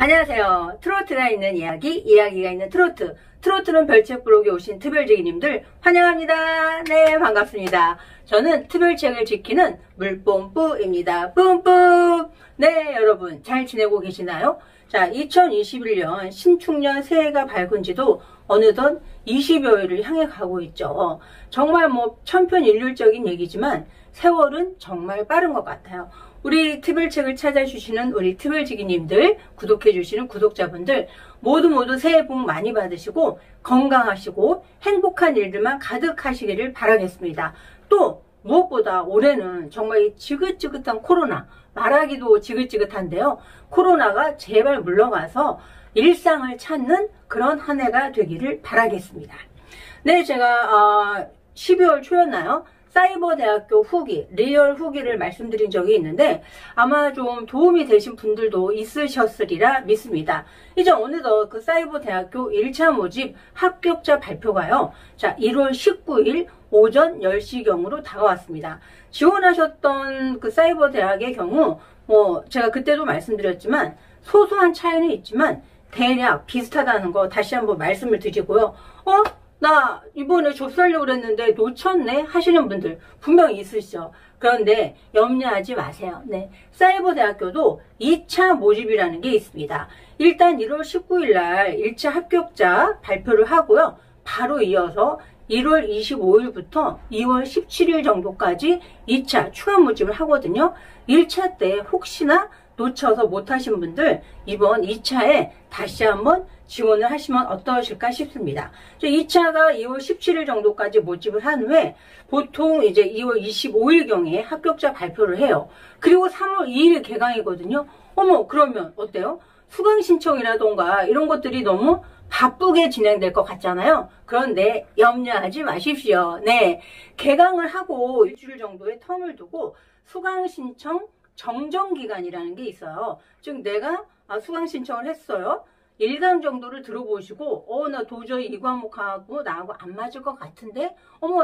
안녕하세요. 트로트가 있는 이야기, 이야기가 있는 트로트. 트로트는 별책 블록에 오신 특별지기님들 환영합니다. 네, 반갑습니다. 저는 특별책을 지키는 물뽐뿌입니다. 뿜뿜! 네, 여러분 잘 지내고 계시나요? 자, 2021년 신축년 새해가 밝은 지도 어느덧 20여일을 향해 가고 있죠. 정말 천편일률적인 얘기지만 세월은 정말 빠른 것 같아요. 우리 특별책을 찾아주시는 우리 특별지기님들, 구독해주시는 구독자분들 모두 새해 복 많이 받으시고 건강하시고 행복한 일들만 가득하시기를 바라겠습니다. 또 무엇보다 올해는 정말 이 지긋지긋한 코로나, 말하기도 지긋지긋한데요. 코로나가 제발 물러가서 일상을 찾는 그런 한 해가 되기를 바라겠습니다. 네, 제가 12월 초였나요? 사이버대학교 후기, 리얼 후기를 말씀드린 적이 있는데 아마 좀 도움이 되신 분들도 있으셨으리라 믿습니다. 이제 어느덧 그 사이버대학교 1차 모집 합격자 발표가요. 자, 1월 19일 오전 10시경으로 다가왔습니다. 지원하셨던 그 사이버대학의 경우 제가 그때도 말씀드렸지만 소소한 차이는 있지만 대략 비슷하다는 거 다시 한번 말씀을 드리고요. 나 이번에 접수하려고 그랬는데 놓쳤네 하시는 분들 분명히 있으시죠. 그런데 염려하지 마세요. 네, 사이버대학교도 2차 모집이라는 게 있습니다. 일단 1월 19일 날 1차 합격자 발표를 하고요. 바로 이어서 1월 25일부터 2월 17일 정도까지 2차 추가 모집을 하거든요. 1차 때 혹시나 놓쳐서 못하신 분들 이번 2차에 다시 한번 지원을 하시면 어떠실까 싶습니다. 2차가 2월 17일 정도까지 모집을 한 후에 보통 이제 2월 25일경에 합격자 발표를 해요. 그리고 3월 2일 개강이거든요. 그러면 어때요? 수강 신청이라던가 이런 것들이 너무 바쁘게 진행될 것 같잖아요. 그런데 염려하지 마십시오. 네, 개강을 하고 일주일 정도의 텀을 두고 수강 신청 정정기간이라는 게 있어요. 즉 내가 수강 신청을 했어요. 1강 정도를 들어보시고 나 도저히 이 과목하고 나하고 안 맞을 것 같은데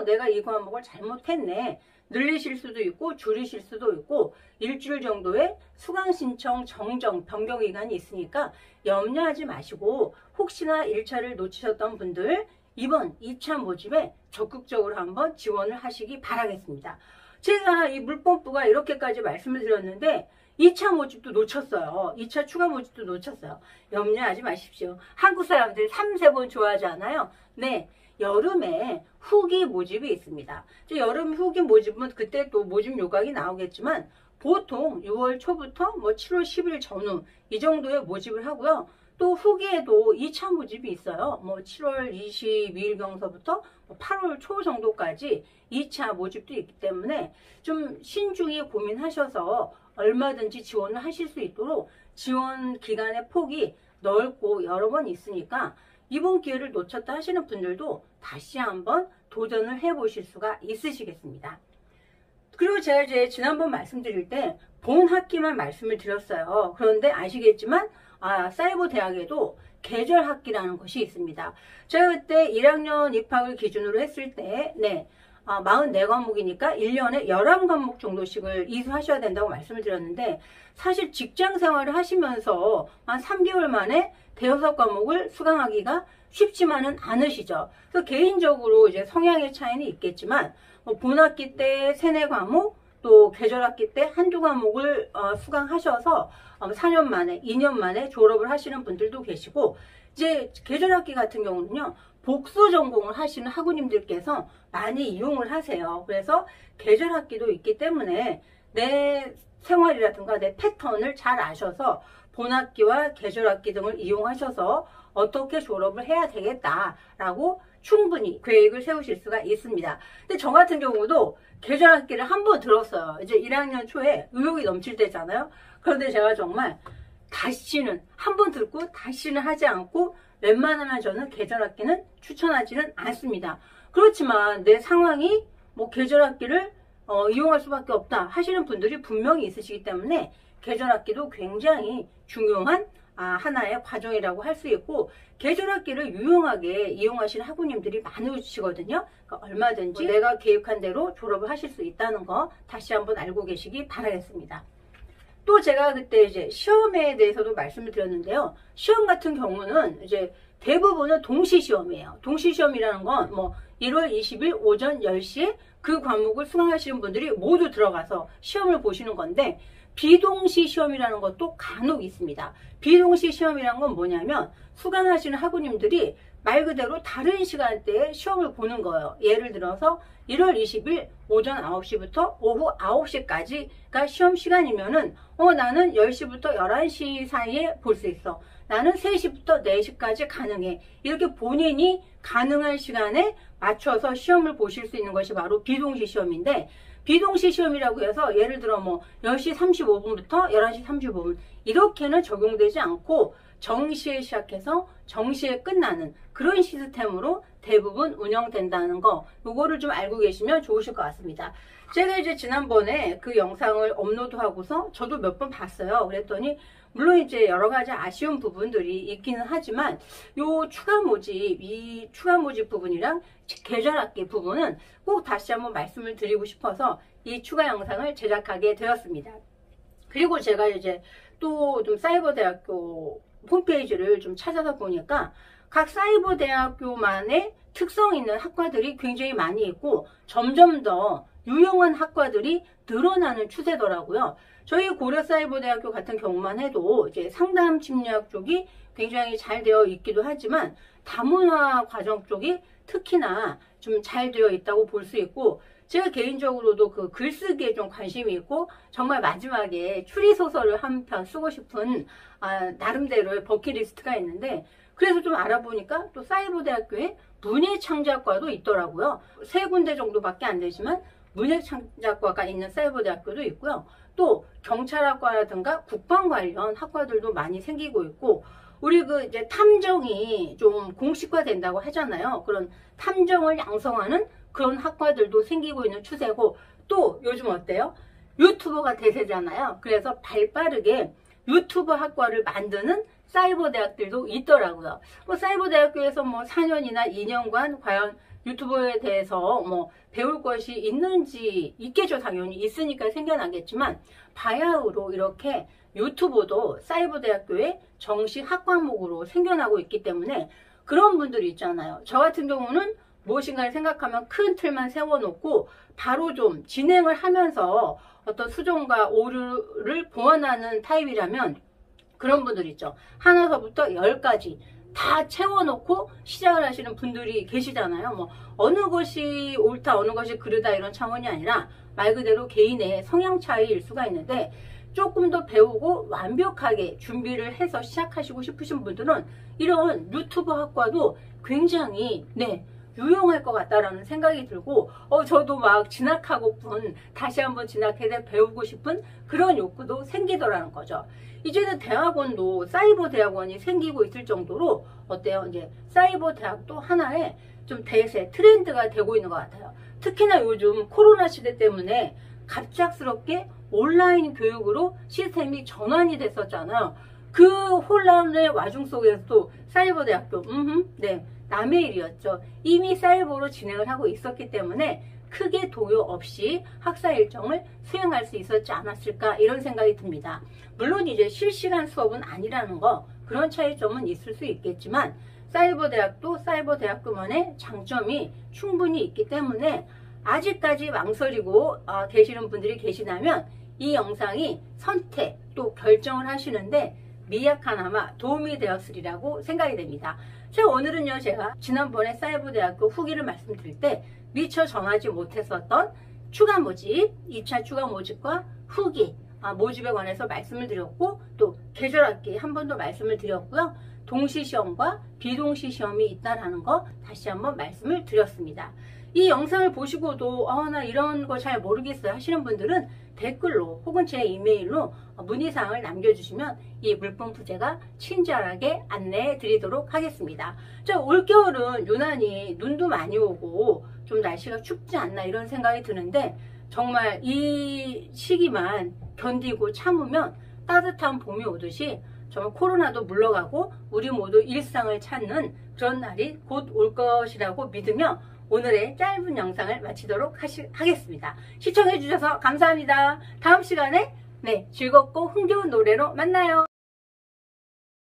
내가 이 과목을 잘못했네. 늘리실 수도 있고 줄이실 수도 있고 일주일 정도의 수강 신청 정정 변경 기간이 있으니까 염려하지 마시고 혹시나 1차를 놓치셨던 분들 이번 2차 모집에 적극적으로 한번 지원을 하시기 바라겠습니다. 제가 이 물뽐뿌가 이렇게까지 말씀을 드렸는데 2차 모집도 놓쳤어요. 2차 추가 모집도 놓쳤어요. 염려하지 마십시오. 한국 사람들 3세번 좋아하지 않아요? 네, 여름에 후기 모집이 있습니다. 여름 후기 모집은 그때 또 모집 요각이 나오겠지만 보통 6월 초부터 7월 10일 전후 이 정도에 모집을 하고요. 또 후기에도 2차 모집이 있어요. 7월 22일경서부터 8월 초 정도까지 2차 모집도 있기 때문에 좀 신중히 고민하셔서 얼마든지 지원을 하실 수 있도록 지원 기간의 폭이 넓고 여러 번 있으니까 이번 기회를 놓쳤다 하시는 분들도 다시 한번 도전을 해보실 수가 있으시겠습니다. 그리고 제가 이제 지난번 말씀드릴 때 본 학기만 말씀을 드렸어요. 그런데 아시겠지만 사이버대학에도 계절 학기라는 것이 있습니다. 제가 그때 1학년 입학을 기준으로 했을 때 44과목이니까 1년에 11과목 정도씩을 이수하셔야 된다고 말씀을 드렸는데 사실 직장 생활을 하시면서 한 3개월 만에 대여섯 과목을 수강하기가 쉽지만은 않으시죠. 그래서 개인적으로 이제 성향의 차이는 있겠지만 본학기 때 3-4과목 또 계절학기 때 한두 과목을 수강하셔서 4년 만에 2년 만에 졸업을 하시는 분들도 계시고 이제 계절학기 같은 경우는요 복수 전공을 하시는 학우님들께서 많이 이용을 하세요. 그래서 계절학기도 있기 때문에 내 생활이라든가 내 패턴을 잘 아셔서 본학기와 계절학기 등을 이용하셔서 어떻게 졸업을 해야 되겠다라고 충분히 계획을 세우실 수가 있습니다. 근데 저 같은 경우도 계절학기를 한 번 들었어요. 이제 1학년 초에 의욕이 넘칠 때잖아요. 그런데 제가 정말 다시는 한 번 듣고 다시는 하지 않고 웬만하면 저는 계절학기는 추천하지는 않습니다. 그렇지만 내 상황이 계절학기를 이용할 수밖에 없다 하시는 분들이 분명히 있으시기 때문에 계절학기도 굉장히 중요한 하나의 과정이라고 할 수 있고 계절학기를 유용하게 이용하시는 학우님들이 많으시거든요. 그러니까 얼마든지 내가 계획한 대로 졸업을 하실 수 있다는 거 다시 한번 알고 계시기 바라겠습니다. 또 제가 그때 이제 시험에 대해서도 말씀을 드렸는데요. 시험 같은 경우는 이제 대부분은 동시 시험이에요. 동시 시험이라는 건 뭐 1월 20일 오전 10시에 그 과목을 수강하시는 분들이 모두 들어가서 시험을 보시는 건데, 비동시 시험이라는 것도 간혹 있습니다. 비동시 시험이라는 건 뭐냐면 수강하시는 학우님들이 말 그대로 다른 시간대에 시험을 보는 거예요. 예를 들어서 1월 20일 오전 9시부터 오후 9시까지가 시험 시간이면은 나는 10시부터 11시 사이에 볼 수 있어. 나는 3시부터 4시까지 가능해. 이렇게 본인이 가능한 시간에 맞춰서 시험을 보실 수 있는 것이 바로 비동시 시험인데, 비동시 시험이라고 해서 예를 들어 뭐 10시 35분부터 11시 35분 이렇게는 적용되지 않고 정시에 시작해서 정시에 끝나는 그런 시스템으로 대부분 운영된다는 거, 요거를 좀 알고 계시면 좋으실 것 같습니다. 제가 이제 지난번에 그 영상을 업로드하고서 저도 몇 번 봤어요. 그랬더니 물론 이제 여러 가지 아쉬운 부분들이 있기는 하지만 요 추가 모집, 이 추가 모집 부분이랑 계절학기 부분은 꼭 다시 한번 말씀을 드리고 싶어서 이 추가 영상을 제작하게 되었습니다. 그리고 제가 이제 또 좀 사이버대학교 홈페이지를 좀 찾아서 보니까 각 사이버대학교만의 특성 있는 학과들이 굉장히 많이 있고 점점 더 유용한 학과들이 늘어나는 추세더라고요. 저희 고려사이버대학교 같은 경우만 해도 이제 상담 심리학 쪽이 굉장히 잘 되어 있기도 하지만 다문화 과정 쪽이 특히나 좀 잘 되어 있다고 볼 수 있고, 제가 개인적으로도 그 글쓰기에 좀 관심이 있고 정말 마지막에 추리소설을 한 편 쓰고 싶은 나름대로의 버킷리스트가 있는데, 그래서 좀 알아보니까 또 사이버대학교에 문예창작과도 있더라고요. 3군데 정도밖에 안 되지만 문예창작과가 있는 사이버대학교도 있고요. 또 경찰학과라든가 국방 관련 학과들도 많이 생기고 있고, 우리 그 이제 탐정이 좀 공식화 된다고 하잖아요. 그런 탐정을 양성하는 그런 학과들도 생기고 있는 추세고, 또 요즘 어때요? 유튜버가 대세잖아요. 그래서 발빠르게 유튜버 학과를 만드는 사이버 대학들도 있더라고요. 뭐 사이버 대학교에서 뭐 4년이나 2년간 과연 유튜버에 대해서 뭐 배울 것이 있는지 있겠죠. 당연히 있으니까 생겨나겠지만, 바야흐로 이렇게 유튜버도 사이버 대학교의 정식 학과목으로 생겨나고 있기 때문에 그런 분들이 있잖아요. 저 같은 경우는 무엇인가를 생각하면 큰 틀만 세워놓고 바로 좀 진행을 하면서 어떤 수정과 오류를 보완하는 타입이라면, 그런 분들 있죠. 하나서부터 10까지 다 채워놓고 시작을 하시는 분들이 계시잖아요. 뭐 어느 것이 옳다, 어느 것이 그르다 이런 차원이 아니라 말 그대로 개인의 성향 차이일 수가 있는데, 조금 더 배우고 완벽하게 준비를 해서 시작하시고 싶으신 분들은 이런 유튜버 학과도 굉장히 유용할 것 같다라는 생각이 들고, 저도 막 진학하고픈 다시 한번 진학해서 배우고 싶은 그런 욕구도 생기더라는 거죠. 이제는 대학원도 사이버 대학원이 생기고 있을 정도로 어때요? 이제 사이버 대학도 하나의 좀 대세 트렌드가 되고 있는 것 같아요. 특히나 요즘 코로나 시대 때문에 갑작스럽게 온라인 교육으로 시스템이 전환이 됐었잖아요. 그 혼란의 와중 속에서도 사이버 대학도 남의 일이었죠. 이미 사이버로 진행을 하고 있었기 때문에 크게 도요 없이 학사 일정을 수행할 수 있었지 않았을까, 이런 생각이 듭니다. 물론 이제 실시간 수업은 아니라는 거, 그런 차이점은 있을 수 있겠지만 사이버 대학도 사이버 대학교만의 장점이 충분히 있기 때문에 아직까지 망설이고 계시는 분들이 계시다면 이 영상이 선택 또 결정을 하시는데 미약하나마 도움이 되었으리라고 생각이 됩니다. 자, 오늘은요, 제가 지난번에 사이버대학교 후기를 말씀드릴 때 미처 전하지 못했었던 추가 모집, 2차 추가 모집과 후기, 모집에 관해서 말씀을 드렸고, 또 계절학기 한 번 더 말씀을 드렸고요. 동시시험과 비동시시험이 있다는 거 다시 한번 말씀을 드렸습니다. 이 영상을 보시고도 나 이런 거 잘 모르겠어요 하시는 분들은 댓글로 혹은 제 이메일로 문의사항을 남겨주시면 이 물품부제가 친절하게 안내해 드리도록 하겠습니다. 자, 올겨울은 유난히 눈도 많이 오고 좀 날씨가 춥지 않나 이런 생각이 드는데, 정말 이 시기만 견디고 참으면 따뜻한 봄이 오듯이 정말 코로나도 물러가고 우리 모두 일상을 찾는 그런 날이 곧 올 것이라고 믿으며 오늘의 짧은 영상을 마치도록 하겠습니다. 시청해 주셔서 감사합니다. 다음 시간에 네, 즐겁고 흥겨운 노래로 만나요.